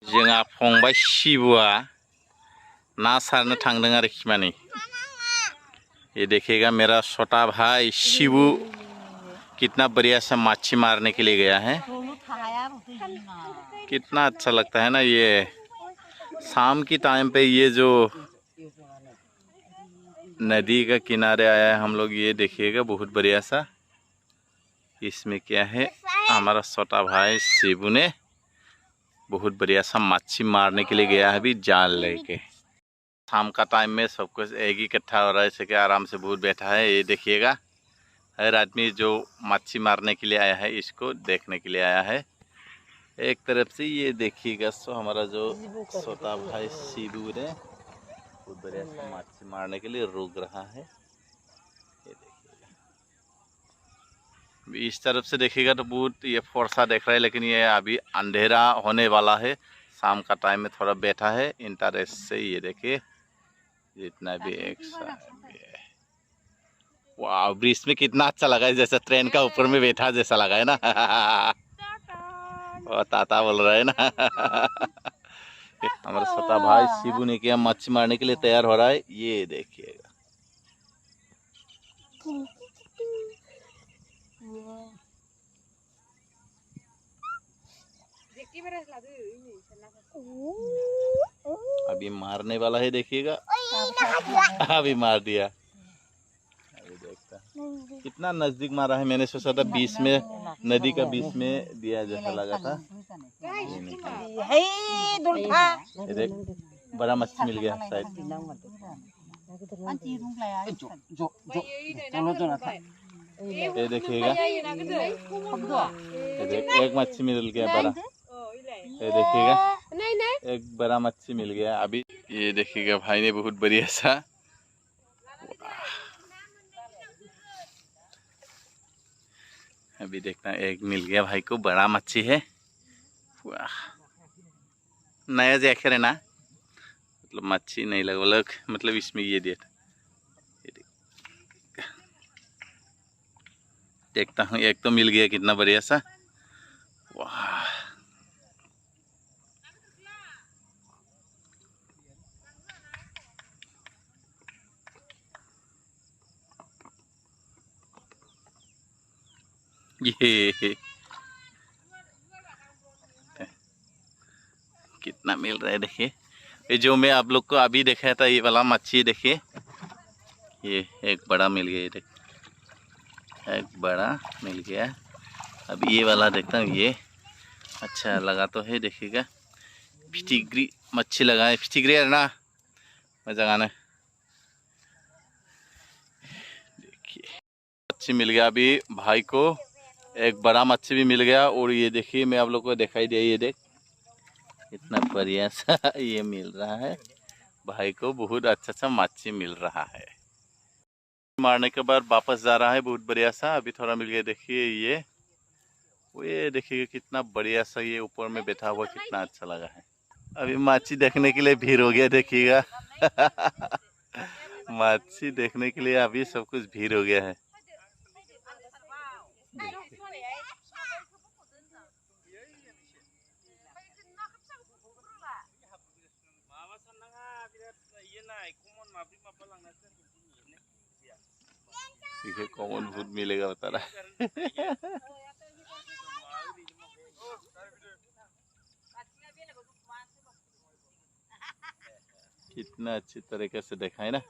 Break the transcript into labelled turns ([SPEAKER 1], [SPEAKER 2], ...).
[SPEAKER 1] जोंहा फंबाय शिबुआ ना सारनो थांदों आरोखि माने। ये देखिएगा मेरा छोटा भाई शिबू कितना बढ़िया सा मच्छी मारने के लिए गया है। कितना अच्छा लगता है ना ये शाम की टाइम पे ये जो नदी का किनारे आया है हम लोग। ये देखिएगा बहुत बढ़िया सा। इसमें क्या है हमारा छोटा भाई शिबू ने बहुत बढ़िया सा मच्छी मारने के लिए गया है अभी जाल लेके। शाम का टाइम में सब कुछ एक ही इकट्ठा हो रहा है सके आराम से बहुत बैठा है। ये देखिएगा हर आदमी जो मच्छी मारने के लिए आया है इसको देखने के लिए आया है। एक तरफ से ये देखिएगा सो हमारा जो छोटा भाई शिबू ने बहुत बढ़िया सा मच्छी मारने के लिए रुक रहा है। ये देखिएगा इस तरफ से देखिएगा तो बहुत ये फोर्सा देख रहा है, लेकिन ये अभी अंधेरा होने वाला है। शाम का टाइम में थोड़ा बैठा है इंटरेस्ट से। ये देखिए जितना भी एक वाह ब्रिज में कितना अच्छा लगा है, जैसे ट्रेन का ऊपर में बैठा जैसा लगा है ना। और ताता बोल रहा है ना। हमारा छोटा भाई शिबू ने किया मच्छी मारने के लिए तैयार हो रहा है। ये देखिएगा अभी मारने वाला है। देखिएगा अभी मार दिया। अभी देखता कितना नजदीक मारा है। मैंने सोचा था बीच में नदी का बीच में दिया जैसा लगा था। ये देख बड़ा मच्छी मिल गया शायद। ये देखिएगा एक मच्छी मिल गया बड़ा। ये देखिएगा एक बड़ा मच्छी मिल गया अभी। ये देखिएगा भाई ने बहुत बढ़िया सा अभी देखना एक मिल गया भाई को बड़ा मच्छी है। वाह नया जैखर है ना, मतलब मच्छी नहीं लगा मतलब इसमें ये दिया था। ये देखता हूँ एक तो मिल गया कितना बढ़िया सा। वाह ये कितना मिल रहा है देखिए। ये जो मैं आप लोग को अभी देखा था ये वाला मच्छी देखिए, ये एक बड़ा मिल गया। ये देख एक बड़ा मिल गया। अब ये वाला देखता हूँ ये अच्छा लगा तो है। देखिएगा फिटिग्री मच्छी लगा है। फिटिग्री है ना मजा गाना। देखिए मच्छी मिल गया अभी भाई को। एक बड़ा मच्छी भी मिल गया। और ये देखिए मैं आप लोग को दिखाई दिया ये देख इतना बढ़िया सा ये मिल रहा है भाई को। बहुत अच्छा सा मच्छी मिल रहा है। मारने के बाद वापस जा रहा है बहुत बढ़िया सा। अभी थोड़ा मिल गया देखिए ये वो। ये देखिए कितना बढ़िया सा ये ऊपर में बैठा हुआ कितना अच्छा लगा है। अभी मच्छी देखने के लिए भीड़ हो गया देखिएगा। मच्छी देखने के लिए अभी सब कुछ भीड़ हो गया है। देखिए कॉमन फूड मिलेगा बता रहा है। कितना अच्छी तरीके से देखा है ना।